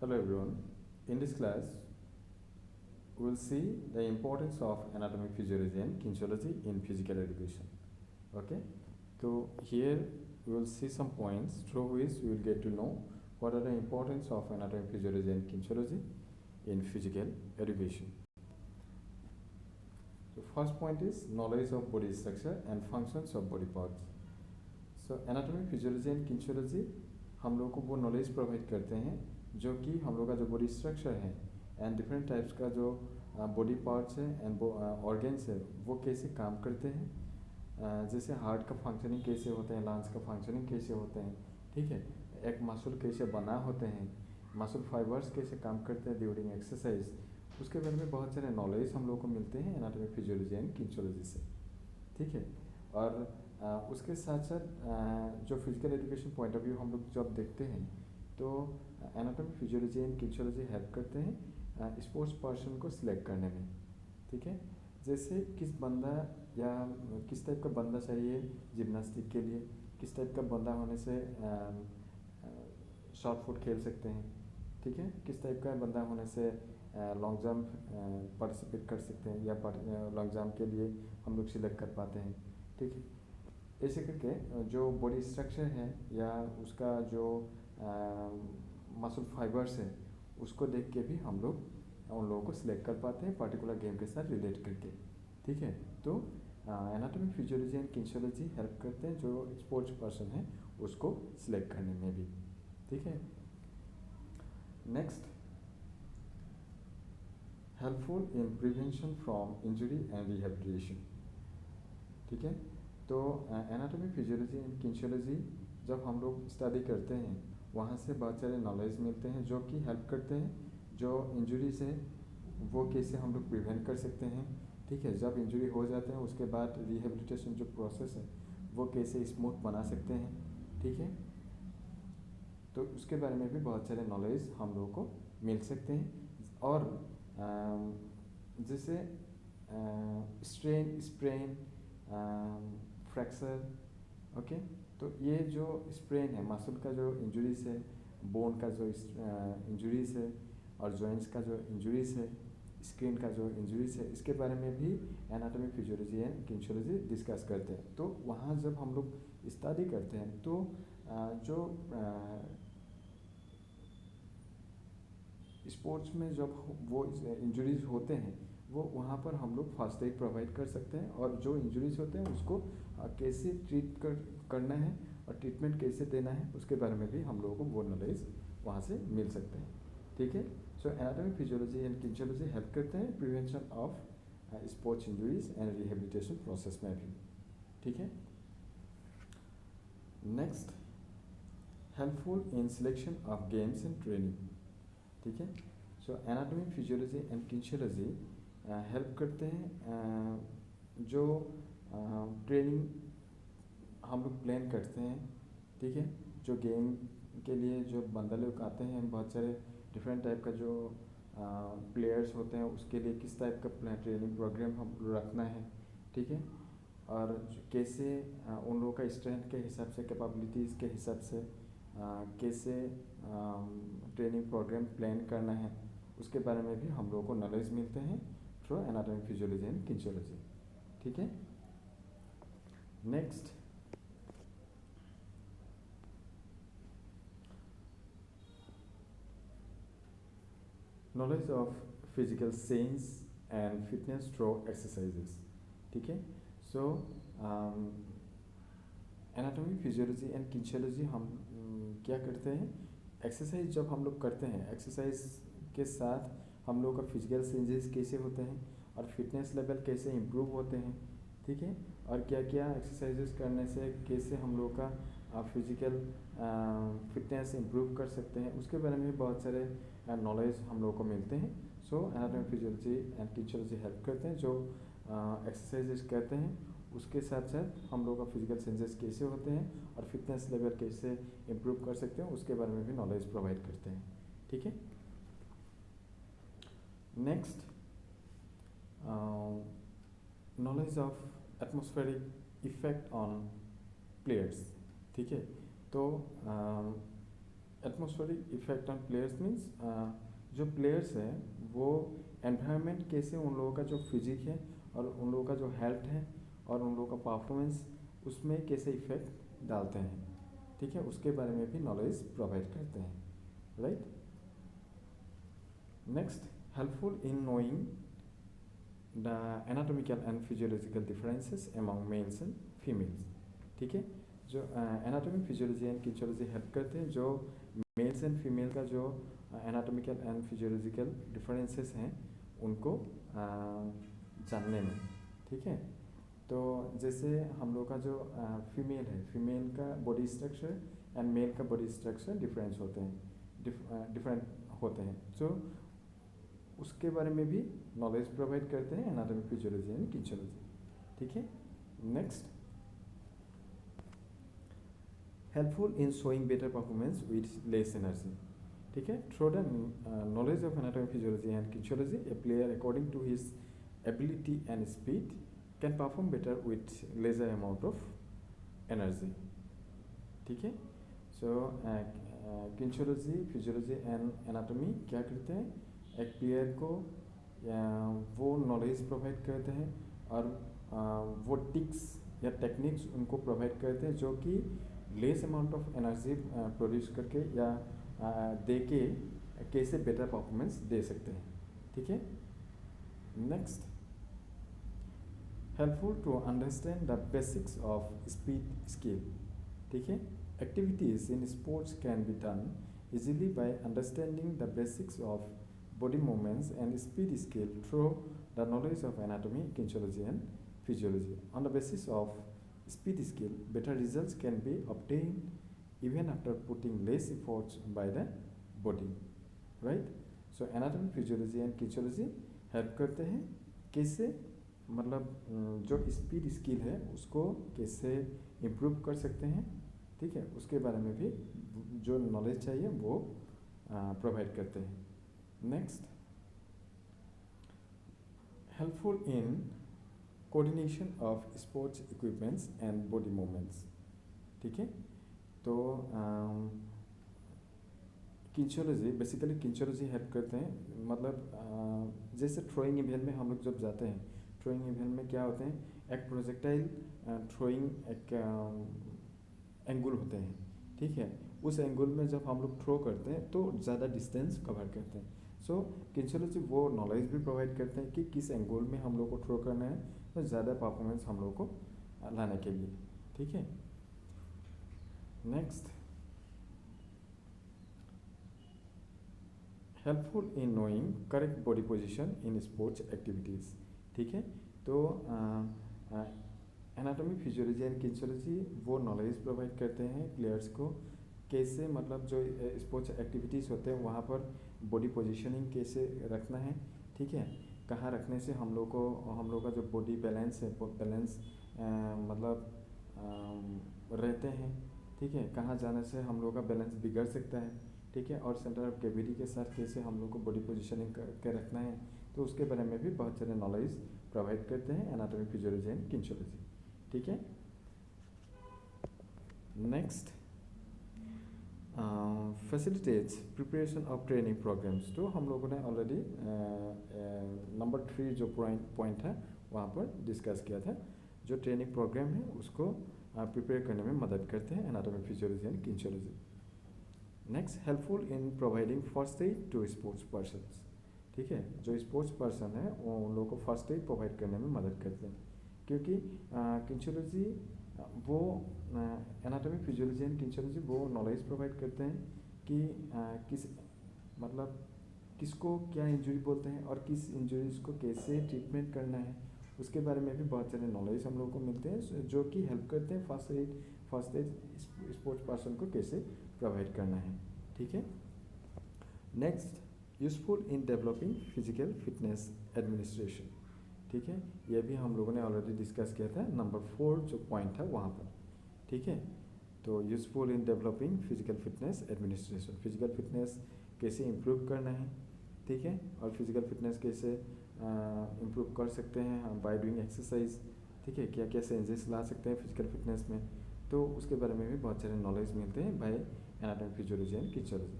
Hello everyone. In this class, we will see the importance of anatomy, physiology and kinesiology in physical education. Okay. So here we will see some points through which we will get to know what are the importance of anatomy, physiology and kinesiology in physical education. So first point is knowledge of body structure and functions of body parts. So anatomy physiology and kinesiology हम लोग को वो knowledge provide करते हैं जो कि हम लोग का जो बॉडी स्ट्रक्चर है एंड डिफरेंट टाइप्स का जो बॉडी पार्ट्स है एंड ऑर्गेन्स है वो कैसे काम करते हैं, जैसे हार्ट का फंक्शनिंग कैसे होते हैं, लंग्स का फंक्शनिंग कैसे होते हैं, ठीक है, एक मसल कैसे बना होते हैं, मसल फाइबर्स कैसे काम करते हैं ड्यूरिंग एक्सरसाइज, उसके बारे में बहुत सारे नॉलेज हम लोग को मिलते हैं एनाटॉमी फिजियोलॉजी एंड किंसियोलॉजी से, ठीक है। और उसके साथ साथ जो physical education point of view हम लोग जब देखते हैं तो एनाटॉमी फिजियोलॉजी एंड किंसियोलॉजी हेल्प करते हैं स्पोर्ट्स पर्सन को सिलेक्ट करने में, ठीक है। जैसे किस बंदा या किस टाइप का बंदा चाहिए जिम्नास्टिक के लिए, किस टाइप का बंदा होने से शॉर्ट फुट खेल सकते हैं, ठीक है, किस टाइप का बंदा होने से लॉन्ग जंप पार्टिसिपेट कर सकते हैं या लॉन्ग जंप के लिए हम लोग सिलेक्ट कर पाते हैं, ठीक है। ऐसे करके जो बॉडी स्ट्रक्चर है या उसका जो मसल फाइबर्स है उसको देख के भी हम लोग उन लोगों को सिलेक्ट कर पाते हैं पर्टिकुलर गेम के साथ रिलेट करके, ठीक है। तो एनाटॉमी फिजियोलॉजी एंड किंसियोलॉजी हेल्प करते हैं जो स्पोर्ट्स पर्सन है उसको सिलेक्ट करने में भी, ठीक है। Next, helpful in prevention from injury and rehabilitation, ठीक है। तो एनाटॉमी फिजियोलॉजी एंड किंसियोलॉजी जब हम लोग स्टडी करते हैं वहाँ से बहुत सारे नॉलेज मिलते हैं जो कि हेल्प करते हैं जो इंजरीज है वो कैसे हम लोग प्रिवेंट कर सकते हैं, ठीक है। जब इंजरी हो जाते हैं उसके बाद रिहेबिलिटेशन जो प्रोसेस है वो कैसे स्मूथ बना सकते हैं, ठीक है। तो उसके बारे में भी बहुत सारे नॉलेज हम लोगों को मिल सकते हैं। और जैसे स्ट्रेन, स्प्रेन, फ्रैक्चर, ओके, तो ये जो स्प्रेन है मसल का जो इंजरीज है, बोन का जो इंजरीज है और जॉइंट्स का जो इंजरीज है, स्किन का जो इंजरीज है, इसके बारे में भी एनाटॉमी फिजियोलॉजी एंड किंसियोलॉजी डिस्कस करते हैं। तो वहाँ जब हम लोग स्टडी करते हैं तो जो स्पोर्ट्स में जब वो इंजरीज होते हैं वो वहाँ पर हम लोग फर्स्ट एड प्रोवाइड कर सकते हैं और जो इंजरीज होते हैं उसको कैसे ट्रीट करना है और ट्रीटमेंट कैसे देना है उसके बारे में भी हम लोगों को वो नॉलेज वहाँ से मिल सकते हैं, ठीक है। सो एनाटॉमी फिजियोलॉजी एंड किंसियोलॉजी हेल्प करते हैं prevention of sports injuries and rehabilitation process में भी, ठीक है। Next, helpful in selection of games and training, ठीक है। सो एनाटॉमी फिजियोलॉजी एंड किंसियोलॉजी हेल्प करते हैं जो ट्रेनिंग हम लोग प्लान करते हैं, ठीक है। जो गेम के लिए जो बंदा लोग आते हैं बहुत सारे डिफरेंट टाइप का जो प्लेयर्स होते हैं उसके लिए किस टाइप का ट्रेनिंग प्रोग्राम हम रखना है, ठीक है। और कैसे उन लोगों का स्ट्रेंथ के हिसाब से, कैपेबिलिटीज़ के हिसाब से कैसे ट्रेनिंग प्रोग्राम प्लान करना है उसके बारे में भी हम लोगों को नॉलेज मिलते हैं थ्रू एनाटॉमी फिजियोलॉजी एंड किंसियोलॉजी, ठीक है। Next, knowledge of physical sense and fitness through exercises, ठीक है। सो एनाटॉमी फिजियोलॉजी एंड किंसियोलॉजी हम क्या करते हैं, एक्सरसाइज जब हम लोग करते हैं एक्सरसाइज के साथ हम लोग का फिजिकल चेंजेस कैसे होते हैं और फिटनेस लेवल कैसे इम्प्रूव होते हैं, ठीक है। और क्या क्या एक्सरसाइजेस करने से कैसे हम लोग का फिजिकल फिटनेस इम्प्रूव कर सकते हैं उसके बारे में बहुत सारे नॉलेज हम लोग को मिलते हैं। सो एनाटॉमी फिजियोलॉजी एंड किंसियोलॉजी हेल्प करते हैं जो एक्सरसाइजेस करते हैं उसके साथ साथ हम लोग का फिजिकल चेंजेस कैसे होते हैं और फिटनेस लेवल कैसे इम्प्रूव कर सकते हैं उसके बारे में भी नॉलेज प्रोवाइड करते हैं, ठीक है। Next, knowledge of atmospheric effect on players, ठीक है। तो atmospheric effect on players means जो प्लेयर्स हैं वो एनवायरनमेंट कैसे उन लोगों का जो फिजिक है और उन लोगों का जो हेल्थ है और उन लोगों का परफॉर्मेंस उसमें कैसे इफेक्ट डालते हैं, ठीक है, उसके बारे में भी नॉलेज प्रोवाइड करते हैं, right. Next, helpful in knowing the anatomical and physiological differences among mails and females, ठीक है। जो एनाटॉमी फिजियोलॉजी एंड किंचोलॉजी हेल्प करते हैं जो मेल्स एंड फीमेल का जो एनाटॉमिकल एंड फिजियोलॉजिकल डिफरेंसेस हैं उनको जानने में, ठीक है। तो जैसे हम लोग का जो फीमेल है, फीमेल का बॉडी स्ट्रक्चर एंड मेल का बॉडी स्ट्रक्चर डिफरेंट होते हैं, तो उसके बारे में भी नॉलेज प्रोवाइड करते हैं एनाटॉमी फिजियोलॉजी एंड किंचोलॉजी, ठीक है। Next, helpful in showing better performance with less energy, ठीक है। Through the knowledge of anatomy physiology and kinesiology a player according to his ability and speed can perform better with lesser amount of energy, ठीक है। So kinesiology, physiology and anatomy क्या करते हैं, एक player को वो नॉलेज प्रोवाइड करते हैं और वो टिक्स या टेक्निक्स उनको प्रोवाइड करते हैं जो कि less amount of energy produce करके या दे के कैसे बेटर परफॉर्मेंस दे सकते हैं, ठीक है। Next, helpful to understand the basics of speed skill, ठीक है। Activities in sports can be done easily by understanding the basics of body movements and speed skill through the knowledge of anatomy, kinesiology and physiology. On the basis of speed skill, better results can be obtained even after putting less efforts by the body, right? So anatomy, physiology and kinesiology help करते हैं कैसे मतलब जो speed skill है उसको कैसे improve कर सकते हैं, ठीक है, उसके बारे में भी जो नॉलेज चाहिए वो प्रोवाइड करते हैं। Next, helpful in coordination of sports equipments and body movements, ठीक है। तो किंचोलॉजी, बेसिकली किंचोलॉजी हेल्प करते हैं मतलब जैसे थ्रोइंग इवेंट में हम लोग जब जाते हैं, थ्रोइंग इवेंट में क्या होते हैं, एक प्रोजेक्टाइल थ्रोइंग एक एंगल होते हैं, ठीक है। उस एंगल में जब हम लोग थ्रो करते हैं तो ज़्यादा डिस्टेंस कवर करते हैं। सो किंचोलॉजी वो नॉलेज भी प्रोवाइड करते हैं कि किस एंगल में हम लोग को थ्रो करना है तो ज़्यादा परफॉर्मेंस हम लोग को लाने के लिए, ठीक है। Next, helpful in knowing correct body position in sports activities, ठीक है। तो एनाटॉमी, फिजियोलॉजी एंड किंचोलॉजी वो नॉलेज प्रोवाइड करते हैं प्लेयर्स को कैसे मतलब जो स्पोर्ट्स एक्टिविटीज़ होते हैं वहाँ पर बॉडी पोजीशनिंग कैसे रखना है, ठीक है। कहाँ रखने से हम लोग का जो बॉडी बैलेंस है वो बैलेंस मतलब रहते हैं, ठीक है। कहाँ जाने से हम लोग का बैलेंस बिगड़ सकता है, ठीक है। और सेंटर ऑफ ग्रेविटी के साथ कैसे हम लोग को बॉडी पोजीशनिंग करके रखना है, तो उसके बारे में भी बहुत सारे नॉलेज प्रोवाइड करते हैं एनाटॉमी, फिजियोलॉजी एंड किंचोलॉजी, ठीक है। Next, facilitates preparation of training programmes. तो हम लोगों ने ऑलरेडी नंबर 3 जो पॉइंट है वहाँ पर डिस्कस किया था, जो ट्रेनिंग प्रोग्राम है उसको प्रिपेयर करने में मदद करते हैं anatomy, physiology and kinesiology. Next, helpful in providing first aid to sports persons, ठीक है। जो स्पोर्ट्स पर्सन है वो उन लोगों को फर्स्ट एड प्रोवाइड करने में मदद करते हैं, क्योंकि किंचोलॉजी वो एनाटॉमी, फिजियोलॉजी एंड किंचोलॉजी वो नॉलेज प्रोवाइड करते हैं कि किस मतलब किसको क्या इंजरी बोलते हैं और किस इंजरीज को कैसे ट्रीटमेंट करना है, उसके बारे में भी बहुत सारे नॉलेज हम लोग को मिलते हैं जो कि हेल्प करते हैं फर्स्ट एड स्पोर्ट्स पर्सन को कैसे प्रोवाइड करना है, ठीक है। Next, useful in developing physical fitness administration, ठीक है। ये भी हम लोगों ने ऑलरेडी डिस्कस किया था, नंबर 4 जो पॉइंट है वहाँ पर, ठीक है। तो useful in developing physical fitness administration, physical fitness कैसे इम्प्रूव करना है, ठीक है, और फिजिकल फिटनेस कैसे इम्प्रूव कर सकते हैं बाय डूइंग एक्सरसाइज, ठीक है, क्या क्या चेंजेस ला सकते हैं फिजिकल फिटनेस में, तो उसके बारे में भी बहुत सारे नॉलेज मिलते हैं bye anatomy, physiology and kinesiology,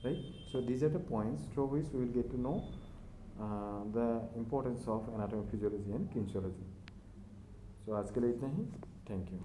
right? So these are the points through which we will get to know the importance of anatomy, physiology and kinesiology. So आज के लिए इतना ही. Thank you.